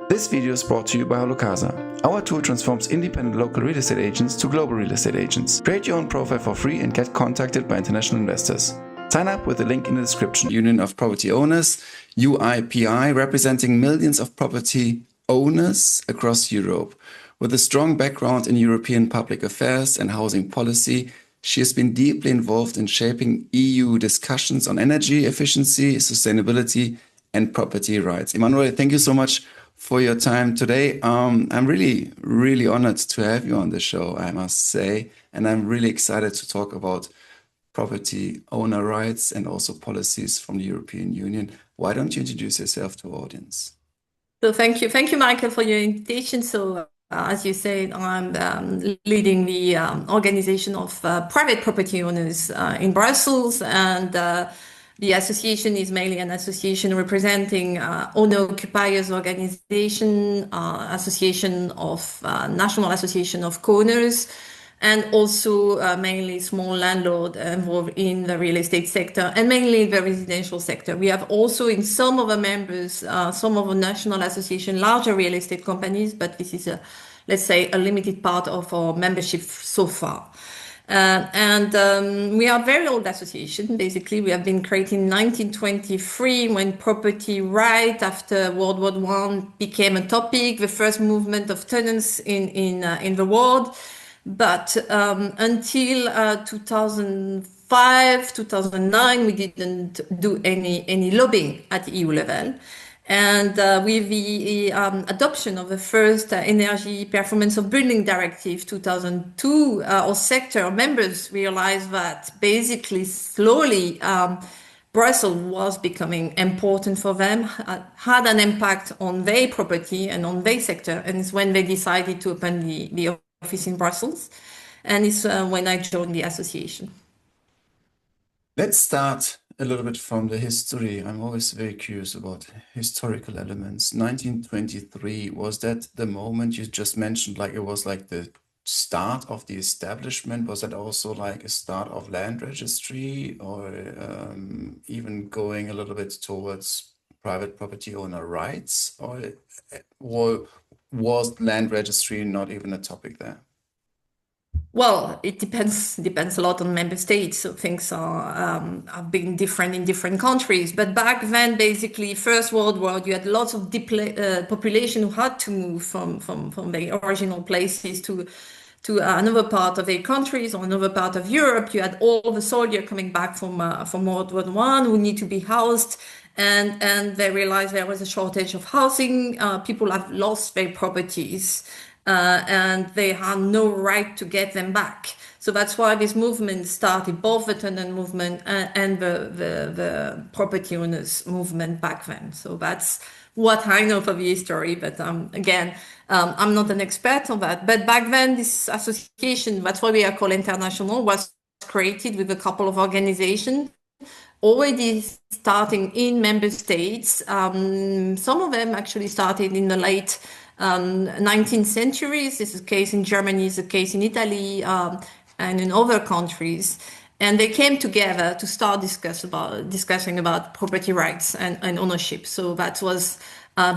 This video is brought to you by HalloCasa. Our tool transforms independent local real estate agents to global real estate agents. Create your own profile for free and get contacted by international investors. Sign up with the link in the description. Union of Property Owners, UIPI, representing millions of property owners across Europe. With a strong background in European public affairs and housing policy, she has been deeply involved in shaping EU discussions on energy efficiency, sustainability, and property rights. Emmanuelle, thank you so much for your time today. I'm really, really honored to have you on the show, I must say. And I'm really excited to talk about property owner rights and also policies from the European Union. Why don't you introduce yourself to our audience? So thank you, Michael, for your invitation. So as you said, I'm leading the organization of private property owners in Brussels, and the association is mainly an association representing owner-occupiers organization, association of National Association of Co-owners, and also mainly small landlord involved in the real estate sector and mainly the residential sector. We have also in some of our members, some of our national association, larger real estate companies, but this is let's say a limited part of our membership so far. We are a very old association. Basically, we have been created in 1923 when property right after World War I became a topic, the first movement of tenants in the world. But until 2005, 2009, we didn't do any lobbying at EU level. And with the adoption of the first Energy Performance of Building Directive 2002, our sector members realized that basically slowly Brussels was becoming important for them, had an impact on their property and on their sector. And it's when they decided to open the office in Brussels. And it's when I joined the association. Let's start a little bit from the history. I'm always very curious about historical elements. 1923, was that the moment you just mentioned, like it was like the start of the establishment? Was that also like a start of land registry, or even going a little bit towards private property owner rights? Or was land registry not even a topic there? Well, it depends a lot on member states. So things have been different in different countries. But back then, basically, First World War, you had lots of population who had to move from their original places to another part of their countries or another part of Europe. You had all the soldiers coming back from World War I who need to be housed. And they realized there was a shortage of housing. People have lost their properties. And they had no right to get them back. So that's why this movement started, both the tenant movement and the property owners movement back then. So that's what I know of the history. But again, I'm not an expert on that. But back then, this association, that's why we are called international, was created with a couple of organizations already starting in member states. Some of them actually started in the late 19th century. This is the case in Germany, it's the case in Italy, and in other countries. And they came together to start discussing about property rights and ownership. So that was,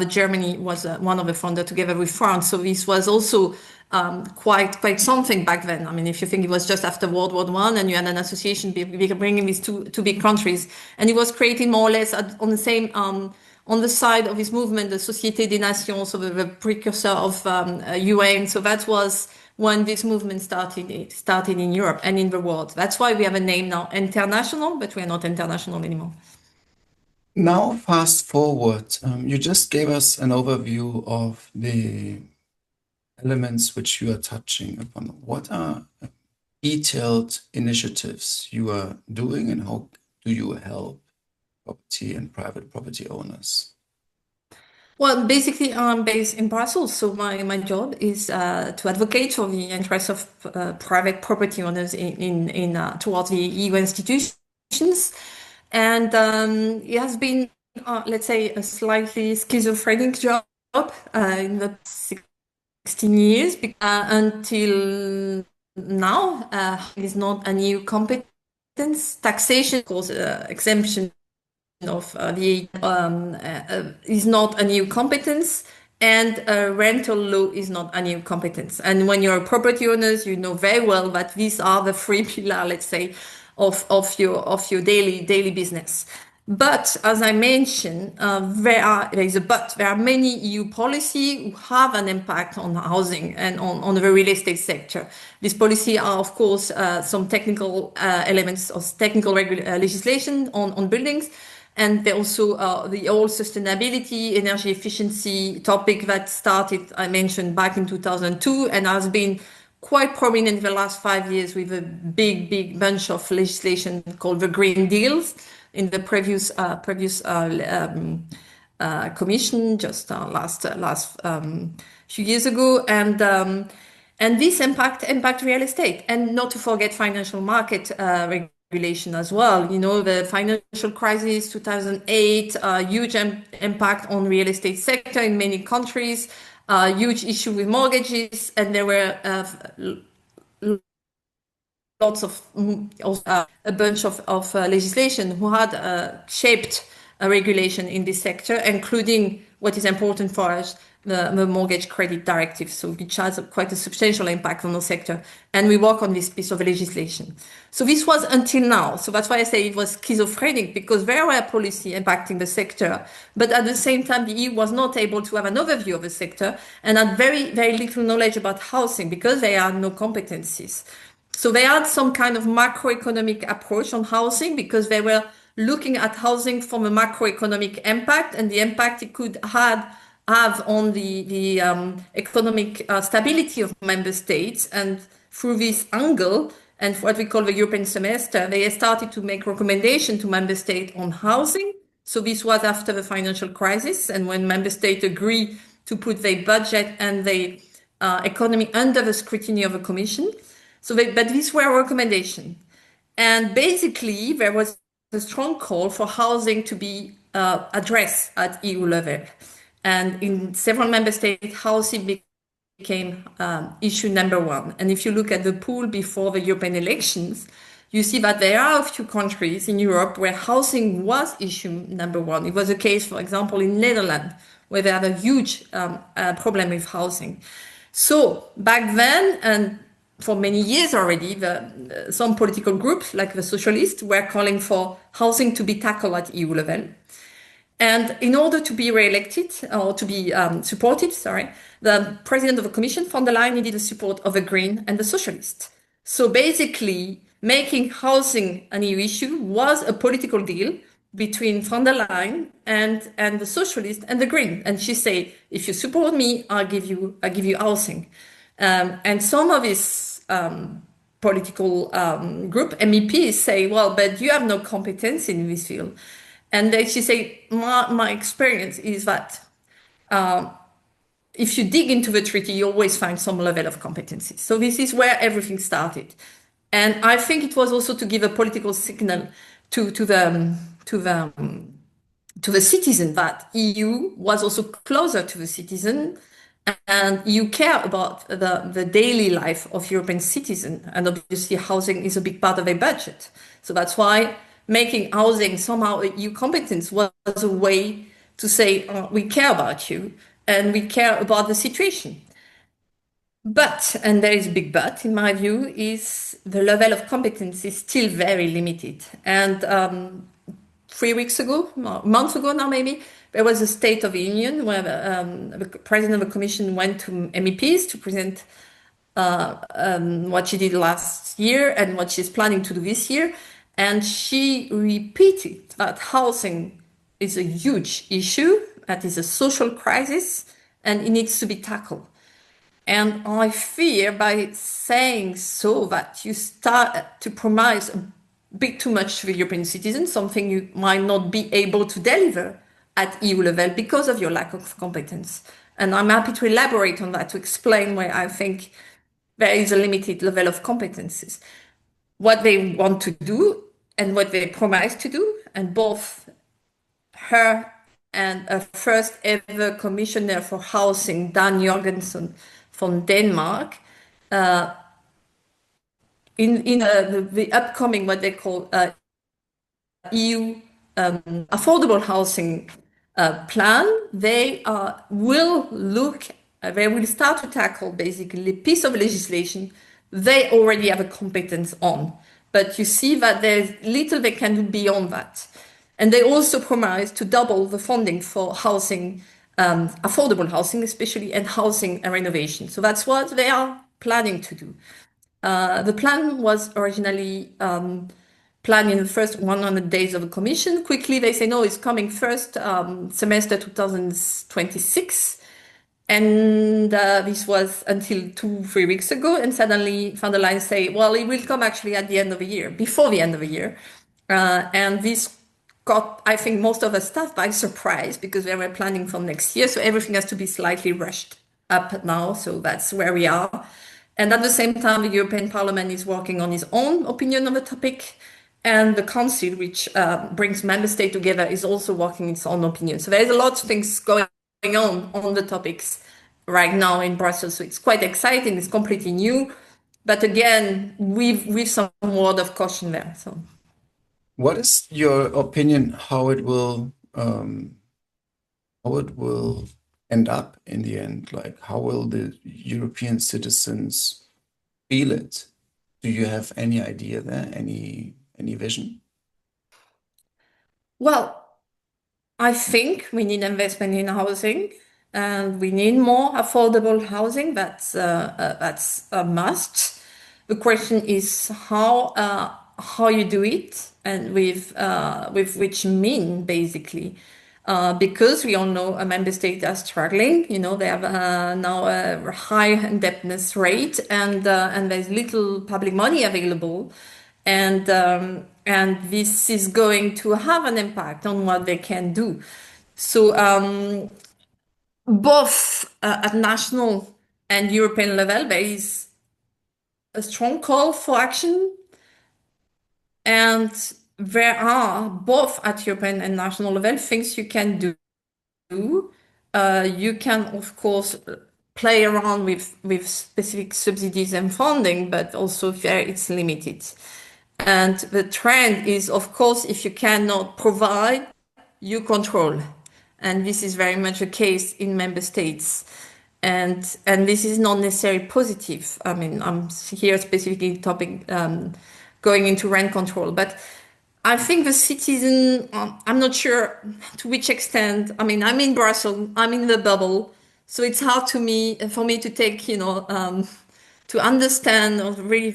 Germany was one of the founders together with France. So this was also quite something back then. I mean, if you think it was just after World War I and you had an association bringing these two big countries, and it was created more or less on the same on the side of this movement, the Société des Nations, so the precursor of UN. So that was when this movement started in Europe and in the world. That's why we have a name now, international, but we are not international anymore. Now, fast forward, you just gave us an overview of the elements which you are touching upon. What are detailed initiatives you are doing, and how do you help property and private property owners? Well, basically, I'm based in Brussels, so my job is to advocate for the interests of private property owners in towards the EU institutions, and it has been, let's say, a slightly schizophrenic job in the 16 years until now. It is not a new competence. Taxation, of course, exemption of the is not a new competence, and rental law is not a new competence. And when you're a property owners, you know very well that these are the three pillars, let's say, of your daily business. But as I mentioned, there is a but. There are many EU policy who have an impact on housing and on the real estate sector. These policy are, of course, some technical elements of technical legislation on buildings. And there also the whole sustainability, energy efficiency topic that started, I mentioned, back in 2002 and has been quite prominent in the last 5 years with a big bunch of legislation called the Green Deals in the previous commission just last few years ago, and this impact real estate, and not to forget financial market regulation as well. You know, the financial crisis 2008, huge impact on real estate sector in many countries, huge issue with mortgages, and there were lots of a bunch of legislation who had shaped a regulation in this sector, including what is important for us, the mortgage credit directive, so which has quite a substantial impact on the sector. And we work on this piece of legislation. So this was until now. So that's why I say it was schizophrenic, because there were policy impacting the sector, but at the same time, the EU was not able to have an overview of the sector and had very little knowledge about housing because there are no competencies. So they had some kind of macroeconomic approach on housing because they were looking at housing from a macroeconomic impact and the impact it could have on the economic stability of member states. And through this angle and what we call the European semester, they started to make recommendations to member states on housing. So this was after the financial crisis, and when member states agreed to put their budget and their economy under the scrutiny of a commission. But these were recommendations. And basically, there was a strong call for housing to be addressed at EU level. And in several member states, housing became issue number one. And if you look at the pool before the European elections, you see that there are a few countries in Europe where housing was issue number one. It was the case, for example, in Netherlands, where they have a huge problem with housing. So back then, and for many years already, some political groups like the Socialists were calling for housing to be tackled at EU level. And in order to be re-elected or to be supported, the president of the Commission, von der Leyen, needed the support of the Green and the Socialists. So basically, making housing an EU issue was a political deal between von der Leyen and the Socialists and the Green. And she said, if you support me, I'll give you housing. And some of his political group, MEPs, say, well, but you have no competence in this field. And she said, my experience is that if you dig into the treaty, you always find some level of competency. So this is where everything started. And I think it was also to give a political signal to the citizen that EU was also closer to the citizen, and you care about the daily life of European citizens. And obviously housing is a big part of their budget. So that's why making housing somehow a EU competence was a way to say, we care about you and we care about the situation. But, and there is a big but in my view, is the level of competence is still very limited. And 3 weeks ago, a month ago now maybe, there was a State of the Union where the President of the Commission went to MEPs to present what she did last year and what she's planning to do this year. And she repeated that housing is a huge issue, that is a social crisis, and it needs to be tackled. And I fear by saying so that you start to promise a bit too much to the European citizens, something you might not be able to deliver at EU level because of your lack of competence. And I'm happy to elaborate on that, to explain why I think there is a limited level of competences, what they want to do and what they promise to do. And both her and a first ever commissioner for housing, Dan Jorgensen from Denmark, in the upcoming, what they call EU affordable housing plan, they will start to tackle basically a piece of legislation they already have a competence on. But you see that there's little they can do beyond that. And they also promise to double the funding for housing, affordable housing especially, and housing renovation. So that's what they are planning to do. The plan was originally planned in the first 100 days of the commission. Quickly, they say, no, it's coming first semester 2026. And this was until 2-3 weeks ago. And suddenly, van der Leyen say, well, it will come actually at the end of the year, before the end of the year. And this caught, I think, most of the staff by surprise because they were planning for next year. So everything has to be slightly rushed up now. So that's where we are. And at the same time, the European Parliament is working on its own opinion on the topic. And the Council, which brings member states together, is also working its own opinion. So there's a lot of things going on the topics right now in Brussels. So it's quite exciting. It's completely new. But again, with some word of caution there. So, What is your opinion how it will end up in the end? Like, how will the European citizens feel it? Do you have any idea there? Any vision? well, I think we need investment in housing and we need more affordable housing. That's a must. The question is how you do it and with which mean basically. Because we all know a member state are struggling, they have now a high indebtedness rate and there's little public money available. And this is going to have an impact on what they can do. So both at national and European level, there is a strong call for action. And there are both at European and national level things you can do. You can, of course, play around with specific subsidies and funding, but also there it's limited. And the trend is, of course, if you cannot provide, you control. And this is very much a case in member states. And this is not necessarily positive. I mean, I'm here specifically topic going into rent control, but I think the citizen, I'm not sure to which extent. I mean, I'm in Brussels, I'm in the bubble, so it's hard for me to take, to understand or really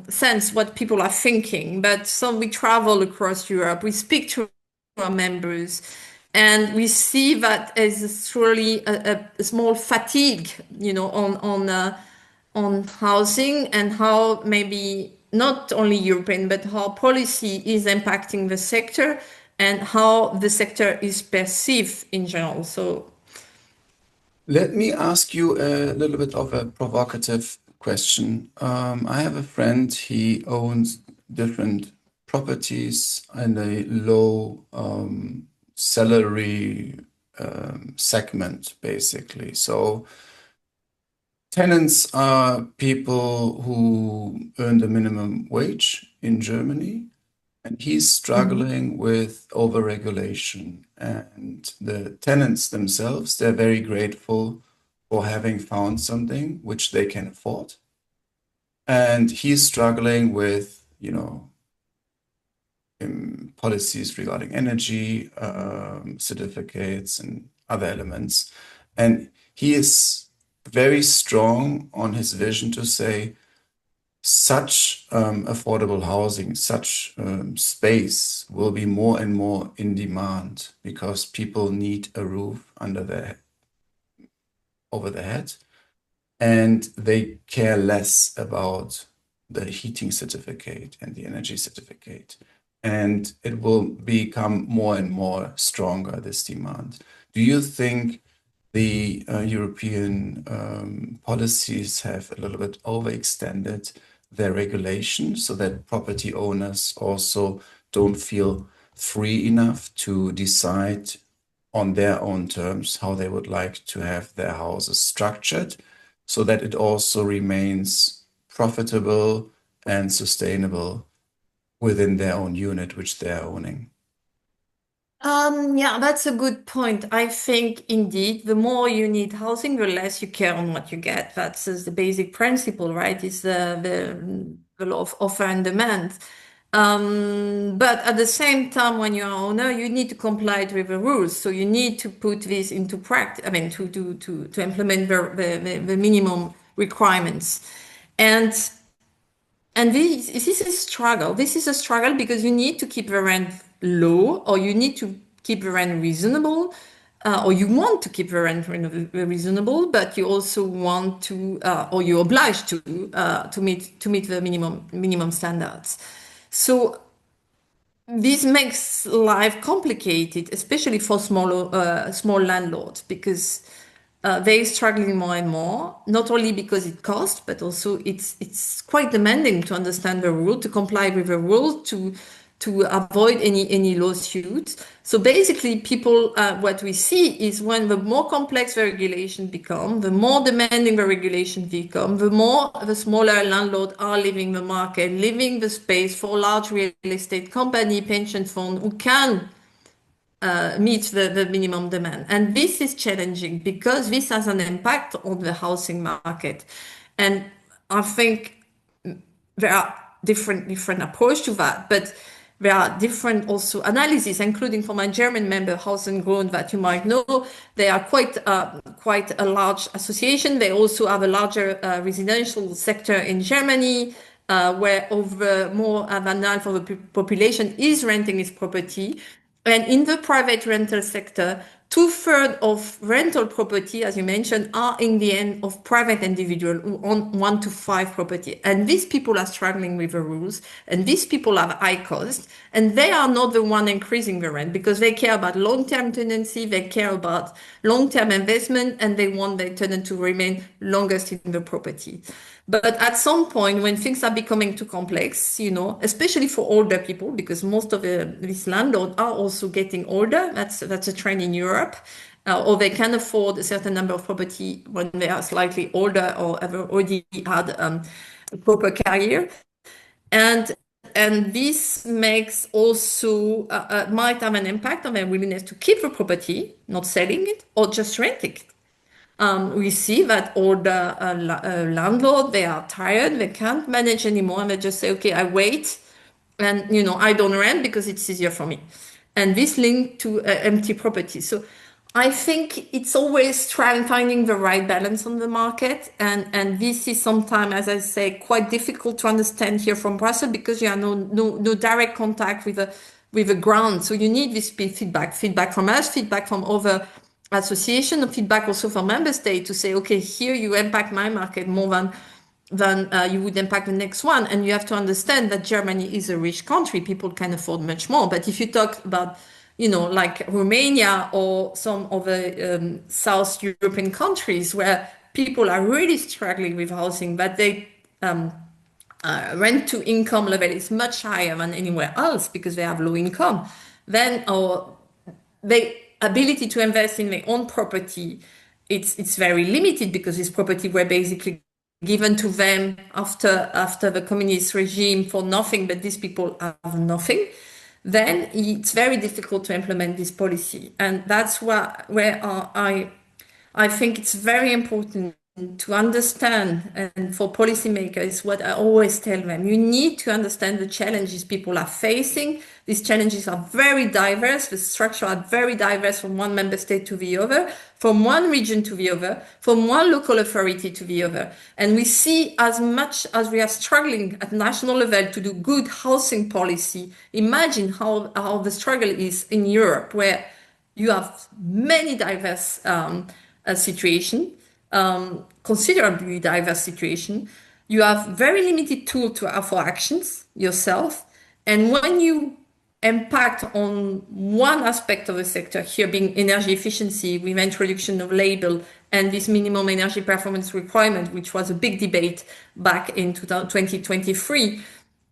sense what people are thinking. But so we travel across Europe, we speak to our members, and we see that as truly a small fatigue, on housing and how maybe not only European, but how policy is impacting the sector and how the sector is perceived in general. So, Let me ask you a little bit of a provocative question. I have a friend, he owns different properties in a low salary segment, basically. So tenants are people who earn the minimum wage in Germany, and he's struggling with overregulation. And the tenants themselves, they're very grateful for having found something which they can afford. And he's struggling with, policies regarding energy certificates and other elements. And he is very strong on his vision to say such affordable housing, such space will be more and more in demand because people need a roof over their head, and they care less about the heating certificate and the energy certificate. And it will become more and more stronger, this demand. Do you think the European policies have a little bit overextended their regulation so that property owners also don't feel free enough to decide on their own terms how they would like to have their houses structured, so that it also remains profitable and sustainable within their own unit which they're owning? Yeah, that's a good point. I think indeed, the more you need housing, the less you care on what you get. That's just the basic principle, right? Is the law of offer and demand. But at the same time, when you're an owner, you need to comply with the rules. So you need to put this into practice. I mean, to implement the minimum requirements, and this is a struggle. This is a struggle because you need to keep the rent low, or you need to keep the rent reasonable, or you want to keep the rent reasonable, but you also want to, or you're obliged to meet the minimum standards. So this makes life complicated, especially for small landlords, because they're struggling more and more. Not only because it costs, but also it's quite demanding to understand the rule, to comply with the rule, to avoid any lawsuits. So basically, people, what we see is when the more complex the regulation become, the more demanding the regulation become, the more the smaller landlords are leaving the market, leaving the space for large real estate company, pension fund who can meet the minimum demand. And this is challenging because this has an impact on the housing market. And I think there are different approach to that, but there are different also analysis, including for my German member House and Grund that you might know. They are quite a large association. They also have a larger residential sector in Germany, where over more than half of the population is renting its property. And in the private rental sector, two-thirds of rental property, as you mentioned, are in the end of private individual who own 1 to 5 property. And these people are struggling with the rules, and these people have high costs, and they are not the one increasing the rent because they care about long-term tenancy, they care about long-term investment, and they want their tenant to remain longest in the property. But at some point, when things are becoming too complex, especially for older people, because most of these landlords are also getting older. That's a trend in Europe, or they can afford a certain number of property when they are slightly older or have already had a proper career, and this makes also might have an impact on their willingness to keep the property, not selling it or just renting it. We see that all the landlord, they are tired, they can't manage anymore, and they just say, okay, I wait, and I don't rent because it's easier for me. And this linked to empty property. So I think it's always trying finding the right balance on the market, and this is sometimes, as I say, quite difficult to understand here from Brussels because you have no direct contact with the ground. So you need this feedback from us, feedback from other association, and feedback also from member state to say, okay, here you impact my market more than you would impact the next one. And you have to understand that Germany is a rich country. People can afford much more. But if you talk about, like Romania or some of the South European countries where people are really struggling with housing, but they rent to income level is much higher than anywhere else because they have low income, then the ability to invest in their own property, it's very limited because this property were basically given to them after the communist regime for nothing, but these people have nothing. Then it's very difficult to implement this policy, and that's where I think it's very important to understand, and for policymakers, what I always tell them, you need to understand the challenges people are facing. These challenges are very diverse. The structure are very diverse from one member state to the other, from one region to the other, from one local authority to the other. And we see as much as we are struggling at national level to do good housing policy, imagine how the struggle is in Europe, where you have many diverse situations, considerably diverse situation. You have very limited tool for actions yourself. And when you impact on one aspect of the sector, here being energy efficiency with introduction of label and this minimum energy performance requirement, which was a big debate back in 2023,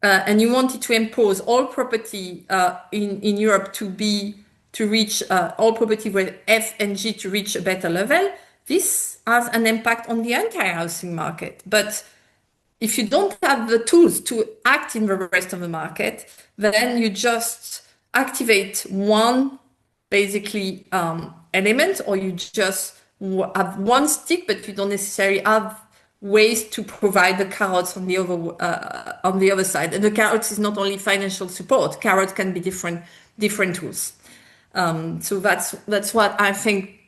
and you wanted to impose all property in Europe to reach all property with F and G to reach a better level, this has an impact on the entire housing market. But if you don't have the tools to act in the rest of the market, then you just activate one basically elements, or you just have one stick, but you don't necessarily have ways to provide the carrots on the other side. And the carrots is not only financial support. Carrots can be different tools. So that's what I think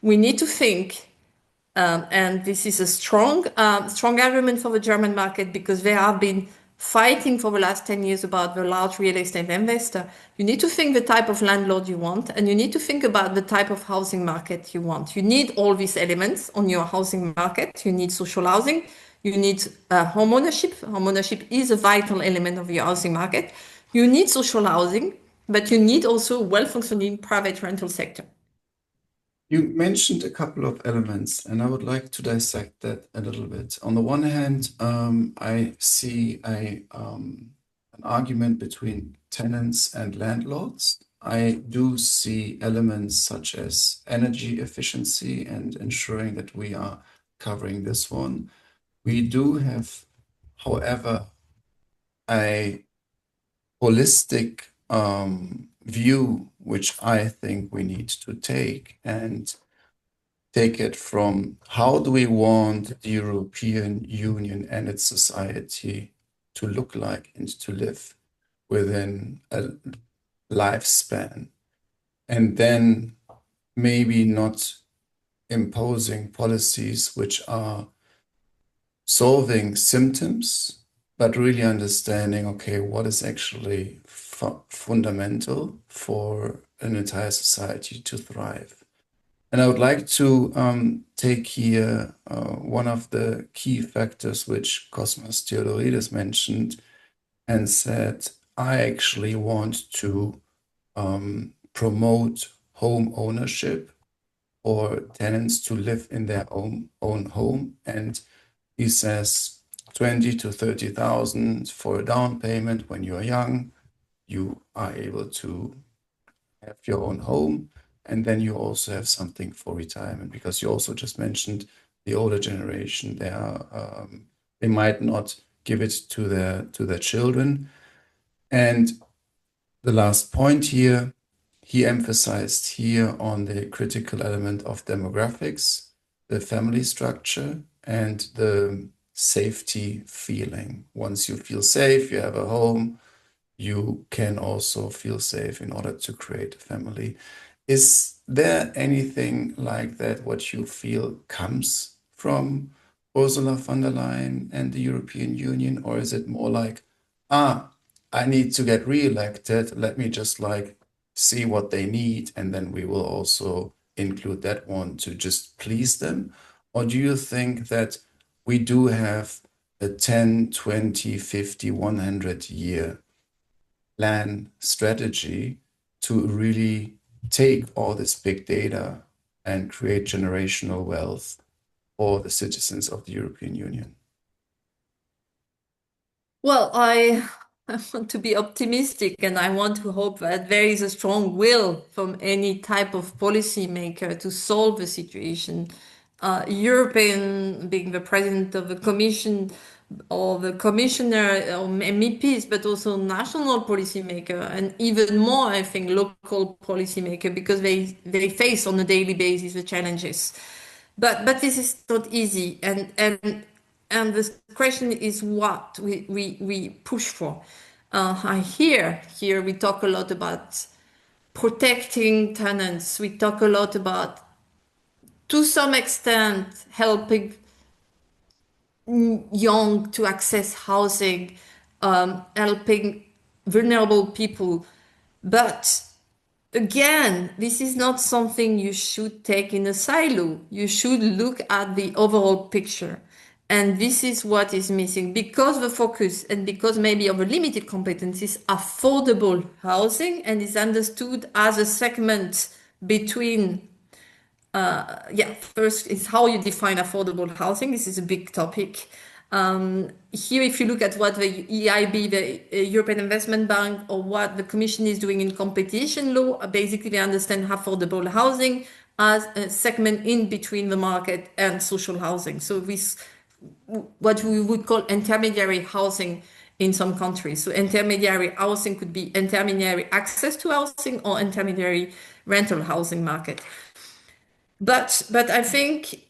we need to think. And this is a strong argument for the German market, because they have been fighting for the last 10 years about the large real estate investor. You need to think the type of landlord you want, and you need to think about the type of housing market you want. You need all these elements on your housing market. You need social housing. You need home ownership. Home ownership is a vital element of your housing market. You need social housing, but you need also a well-functioning private rental sector. You mentioned a couple of elements, and I would like to dissect that a little bit. On the one hand, I see an argument between tenants and landlords. I do see elements such as energy efficiency and ensuring that we are covering this one. We do have, however, a holistic view, which I think we need to take it from how do we want the European Union and its society to look like and to live within a lifespan, and then maybe not imposing policies which are solving symptoms, but really understanding, okay, what is actually fundamental for an entire society to thrive. And I would like to take here one of the key factors which Cosmas Theodoridis mentioned and said, I actually want to promote home ownership or tenants to live in their own home. And he says 20 to 30,000 for a down payment when you are young, you are able to have your own home. And then you also have something for retirement, because you also just mentioned the older generation. They might not give it to their children. And the last point here, he emphasized here on the critical element of demographics, the family structure, and the safety feeling. Once you feel safe, you have a home, you can also feel safe in order to create a family. Is there anything like that what you feel comes from Ursula von der Leyen and the European Union, or is it more like, I need to get re-elected, let me just see what they need, and then we will also include that one to just please them? Or do you think that we do have a 10, 20, 50, 100 year plan strategy to really take all this big data and create generational wealth for the citizens of the European Union? Well, I want to be optimistic, and I want to hope that there is a strong will from any type of policymaker to solve the situation. European, being the president of the Commission, or the commissioner, or MEPs, but also national policymaker, and even more, I think, local policymaker, because they face on a daily basis the challenges. But this is not easy, and the question is what we push for. Here we talk a lot about protecting tenants. We talk a lot about, to some extent, helping young to access housing, helping vulnerable people. But again, this is not something you should take in a silo. You should look at the overall picture. And this is what is missing, because the focus, and because maybe of a limited competencies, affordable housing, and is understood as a segment between first is how you define affordable housing. This is a big topic. Here, if you look at what the EIB, the European Investment Bank, or what the Commission is doing in competition law, basically they understand affordable housing as a segment in between the market and social housing. So this, what we would call intermediary housing, in some countries. So intermediary housing could be intermediary access to housing or intermediary rental housing market. But I think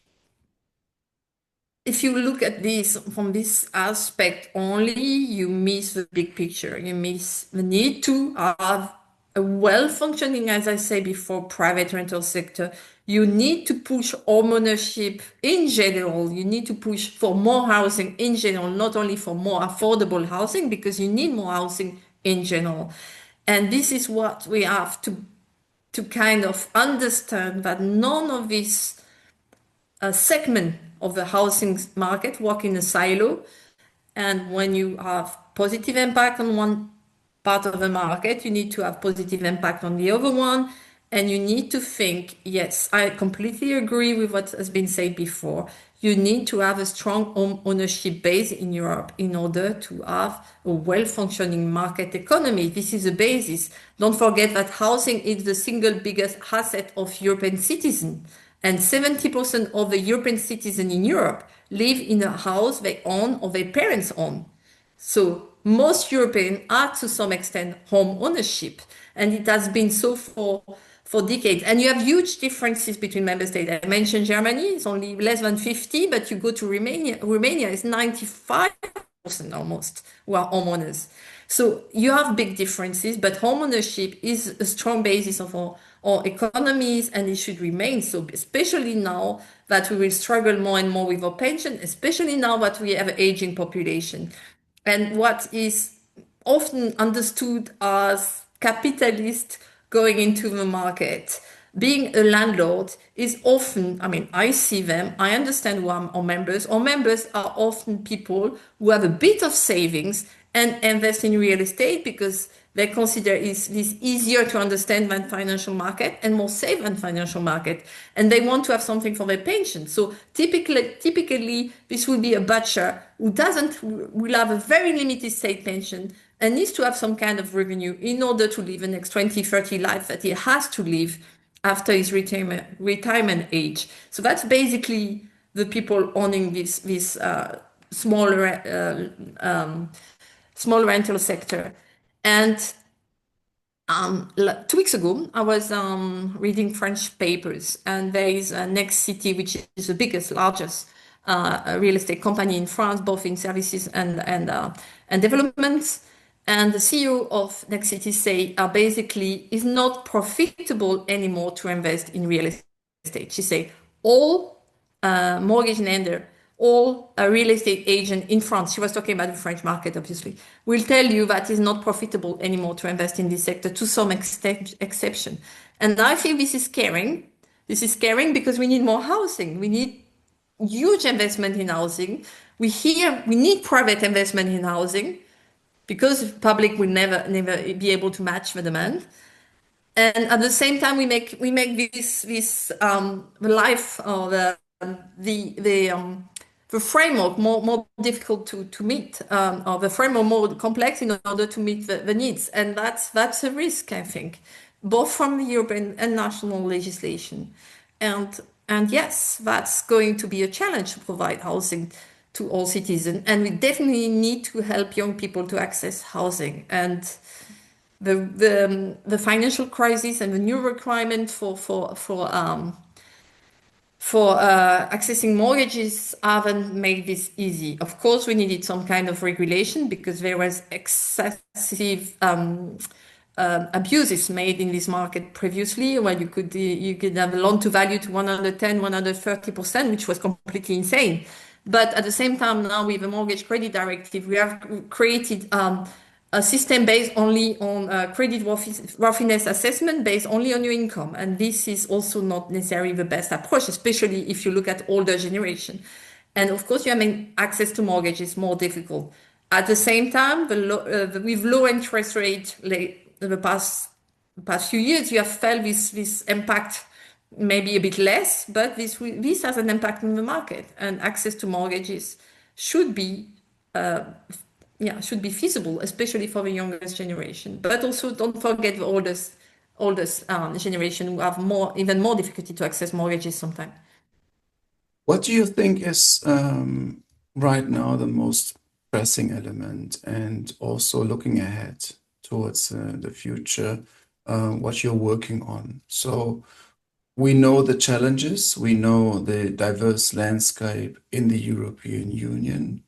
if you look at this from this aspect only, you miss the big picture. You miss the need to have a well-functioning, as I say before, private rental sector. You need to push homeownership in general. You need to push for more housing in general, not only for more affordable housing, because you need more housing in general. And this is what we have to kind of understand, that none of this segment of the housing market work in a silo. And when you have positive impact on one part of the market, you need to have positive impact on the other one. And you need to think, yes, I completely agree with what has been said before. You need to have a strong home ownership base in Europe in order to have a well-functioning market economy. This is the basis. Don't forget that housing is the single biggest asset of European citizens. And 70% of the European citizens in Europe live in a house they own or their parents own. So most Europeans are to some extent home ownership, and it has been so for decades. And you have huge differences between member states. I mentioned Germany, it's only less than 50, but you go to Romania is 95% almost who are homeowners. So you have big differences, but homeownership is a strong basis of our economies, and it should remain so, especially now that we will struggle more and more with our pension, especially now that we have an aging population. And what is often understood as capitalist going into the market, being a landlord is often, I mean, I see them, I understand who are our members. Our members are often people who have a bit of savings and invest in real estate because they consider this easier to understand than financial market and more safe than financial market. And they want to have something for their pension. So typically this will be a butcher who will have a very limited state pension and needs to have some kind of revenue in order to live the next 20, 30 life that he has to live after his retirement age. So that's basically the people owning this small rental sector. And 2 weeks ago, I was reading French papers, and there is Next City, which is the biggest, largest real estate company in France, both in services and developments. And the CEO of Next City say basically it's not profitable anymore to invest in real estate. She say all mortgage lender, all real estate agent in France, she was talking about the French market obviously, will tell you that it's not profitable anymore to invest in this sector to some exception. And I feel this is scaring. This is scaring because we need more housing. We need huge investment in housing. We need private investment in housing because public will never be able to match the demand. And at the same time, we make this the life or the framework more difficult to meet, or the framework more complex in order to meet the needs. And that's a risk, I think, both from the European and national legislation. And yes, that's going to be a challenge to provide housing to all citizens. And we definitely need to help young people to access housing. And the financial crisis and the new requirement for accessing mortgages haven't made this easy. Of course, we needed some kind of regulation because there was excessive abuses made in this market previously, where you could have a loan to value to 110, 130%, which was completely insane. But at the same time, now with the mortgage credit directive, we have created a system based only on credit worthiness assessment based only on your income. And this is also not necessarily the best approach, especially if you look at older generation. And of course, access to mortgage is more difficult. At the same time, with low interest rate, the past few years, you have felt this impact maybe a bit less, but this has an impact on the market, and access to mortgages should be feasible, especially for the youngest generation. But also don't forget the oldest generation who have even more difficulty to access mortgages sometimes. What do you think is right now the most pressing element, and also looking ahead towards the future, what you're working on. So we know the challenges, we know the diverse landscape in the European Union.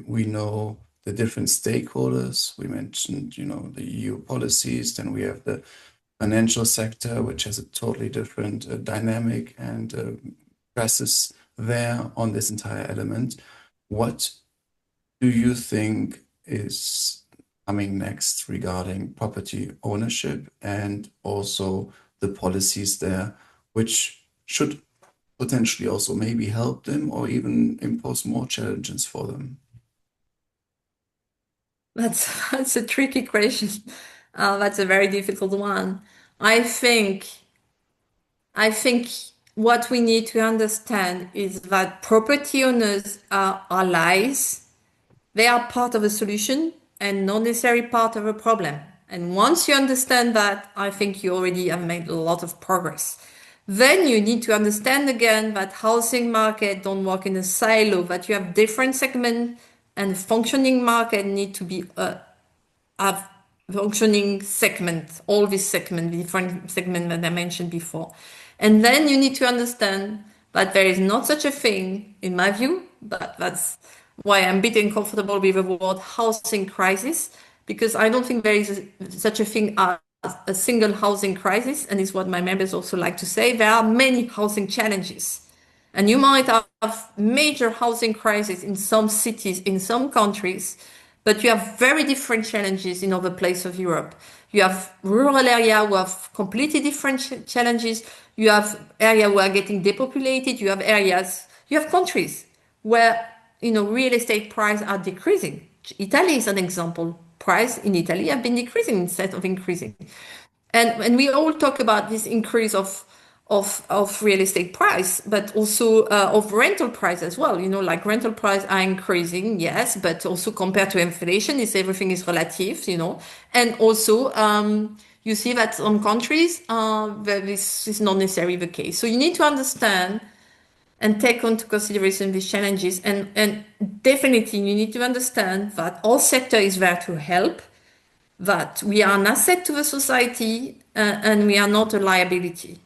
We know the different stakeholders. We mentioned, the EU policies. Then we have the financial sector, which has a totally different dynamic and presses there on this entire element. What do you think is coming next regarding property ownership and also the policies there, which should potentially also maybe help them or even impose more challenges for them? That's a tricky question. That's a very difficult one. I think I think what we need to understand is that property owners are allies. They are part of a solution and not necessarily part of a problem. And once you understand that, I think you already have made a lot of progress. Then you need to understand again that housing market don't work in a silo, that you have different segments and functioning market need to be have functioning segments, all these segments, different segments that I mentioned before. And then you need to understand that there is not such a thing, in my view, but that's why I'm a bit uncomfortable with the word housing crisis, because I don't think there is such a thing as a single housing crisis, and it's what my members also like to say. There are many housing challenges. And you might have major housing crisis in some cities, in some countries, but you have very different challenges in other places of Europe. You have rural area who have completely different challenges. You have area who are getting depopulated. You have areas, you have countries where, real estate prices are decreasing. Italy is an example. Price in Italy have been decreasing instead of increasing. And we all talk about this increase of real estate price, but also of rental price as well. Like rental price are increasing, yes, but also compared to inflation, everything is relative. And also you see that some countries where this is not necessarily the case. So you need to understand and take into consideration these challenges, and definitely you need to understand that all sector is there to help, that we are an asset to the society and we are not a liability.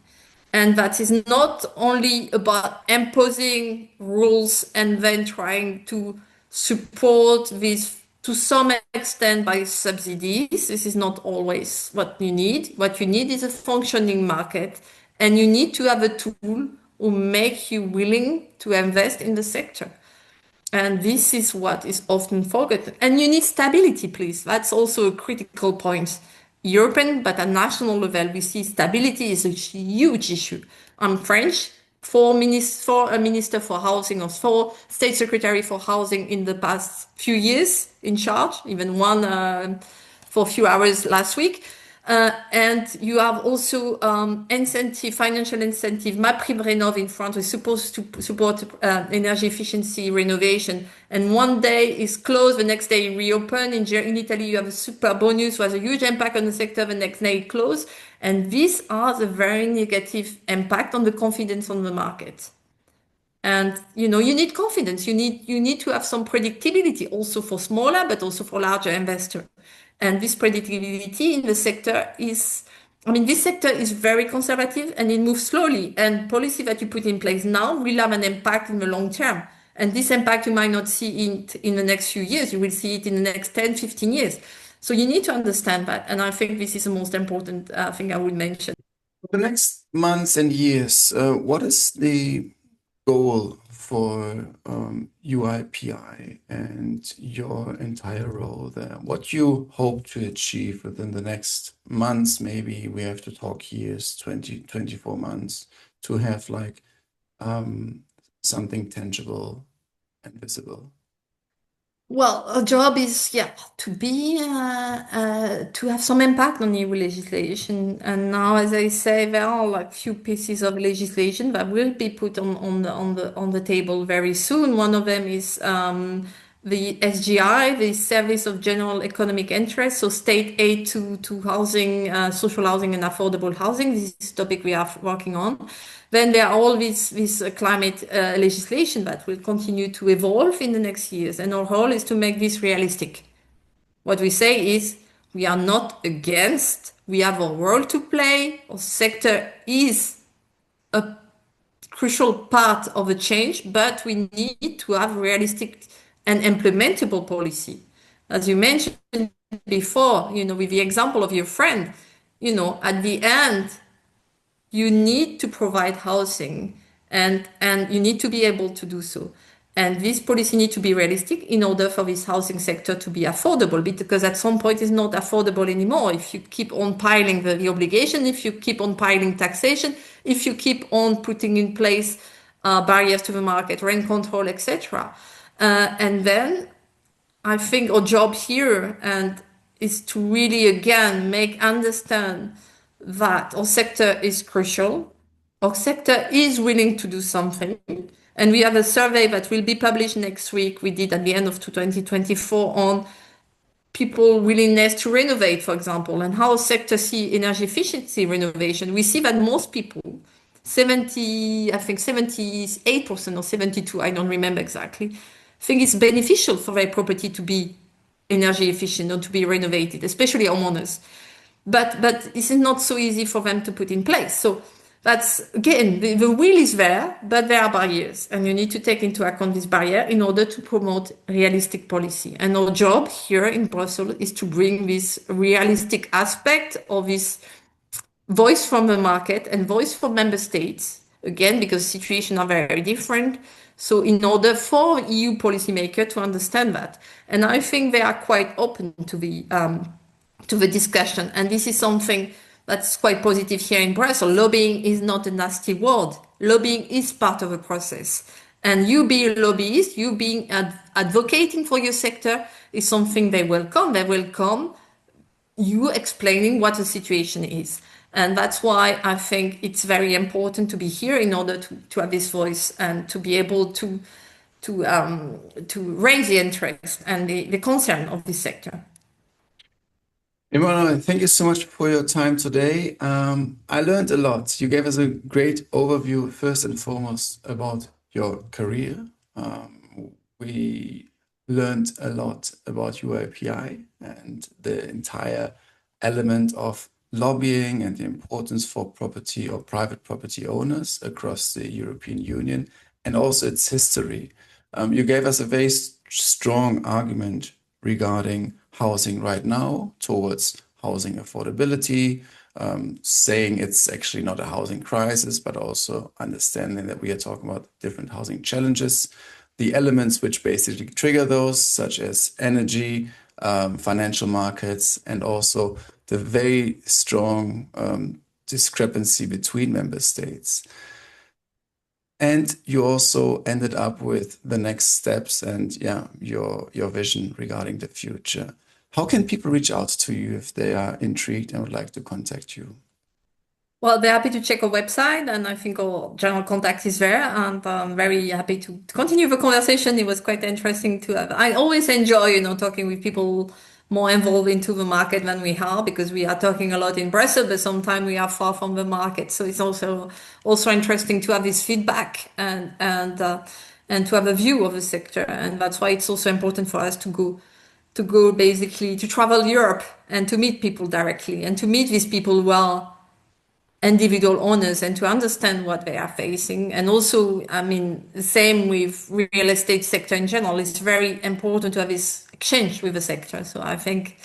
And that is not only about imposing rules and then trying to support this to some extent by subsidies. This is not always what you need. What you need is a functioning market, and you need to have a tool who make you willing to invest in the sector. And this is what is often forgotten. And you need stability, please. That's also a critical point. European, but at national level, we see stability is a huge issue. I'm French, four a minister for housing or four state secretary for housing in the past few years in charge, even one for a few hours last week. And you have also financial incentive. MaPrimeRénov' in France is supposed to support energy efficiency renovation. And one day is closed, the next day reopen. In Italy, you have a super bonus, who has a huge impact on the sector, the next day close. And these are the very negative impact on the confidence on the market. And you need confidence. You need to have some predictability also for smaller, but also for larger investors. And this predictability in the sector this sector is very conservative and it moves slowly. And policy that you put in place now will have an impact in the long term. And this impact you might not see in the next few years. You will see it in the next 10, 15 years. So you need to understand that. And I think this is the most important thing I would mention. For the next months and years, what is the goal for UIPI and your entire role there? What you hope to achieve within the next months? Maybe we have to talk years, 20, 24 months, to have like something tangible and visible. Well, our job is, to have some impact on EU legislation. And now, as I say, there are like few pieces of legislation that will be put on the table very soon. One of them is the SGI, the Service of General Economic Interest, so state aid to housing, social housing and affordable housing. This is a topic we are working on. Then there are all this climate legislation that will continue to evolve in the next years. And our role is to make this realistic. What we say is we are not against, we have a role to play. Our sector is a crucial part of a change, but we need to have realistic and implementable policy. As you mentioned before, with the example of your friend, at the end, you need to provide housing and you need to be able to do so. And this policy needs to be realistic in order for this housing sector to be affordable, because at some point it's not affordable anymore. If you keep on piling the obligation, if you keep on piling taxation, if you keep on putting in place barriers to the market, rent control, etc. And then I think our job here is to really, again, understand that our sector is crucial. Our sector is willing to do something. And we have a survey that will be published next week. We did at the end of 2024 on people's willingness to renovate, for example, and how sector see energy efficiency renovation. We see that most people, 78% or 72%, I don't remember exactly, think it's beneficial for their property to be energy efficient or to be renovated, especially homeowners. But this is not so easy for them to put in place. So that's, again, the will is there, but there are barriers. And you need to take into account this barrier in order to promote realistic policy. And our job here in Brussels is to bring this realistic aspect of this voice from the market and voice from member states, again, because situations are very different. So in order for EU policymakers to understand that. And I think they are quite open to the discussion. And this is something that's quite positive here in Brussels. Lobbying is not a nasty word. Lobbying is part of a process. And you being a lobbyist, you being advocating for your sector is something they welcome. They welcome you explaining what the situation is. And that's why I think it's very important to be here in order to have this voice and to be able to raise the interest and the concern of this sector. Emmanuelle, thank you so much for your time today. I learned a lot. You gave us a great overview, first and foremost, about your career. We learned a lot about UIPI and the entire element of lobbying and the importance for property or private property owners across the European Union, and also its history. You gave us a very strong argument regarding housing right now towards housing affordability, saying it's actually not a housing crisis, but also understanding that we are talking about different housing challenges, the elements which basically trigger those, such as energy, financial markets, and also the very strong discrepancy between member states. And you also ended up with the next steps and your vision regarding the future. How can people reach out to you if they are intrigued and would like to contact you? Well, they're happy to check our website, and I think our general contact is there. And I'm very happy to continue the conversation. It was quite interesting to have. I always enjoy, talking with people more involved into the market than we are, because we are talking a lot in Brussels, but sometimes we are far from the market. So it's also interesting to have this feedback and to have a view of the sector. And that's why it's also important for us to go basically to travel Europe and to meet people directly and to meet these people who are individual owners and to understand what they are facing. And also, the same with real estate sector in general. It's very important to have this exchange with the sector. So I think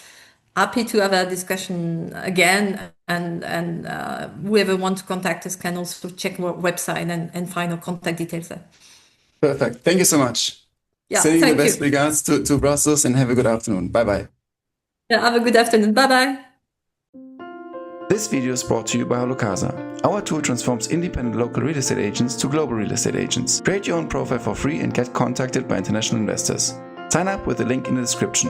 happy to have a discussion again, and whoever wants to contact us can also check our website and find our contact details there. Perfect. Thank you so much. Yeah, Sending the thank best you. regards to Brussels, and have a good afternoon. Bye-bye. Yeah, have a good afternoon. Bye-bye. This video is brought to you by HalloCasa. Our tool transforms independent local real estate agents to global real estate agents. Create your own profile for free and get contacted by international investors. Sign up with the link in the description.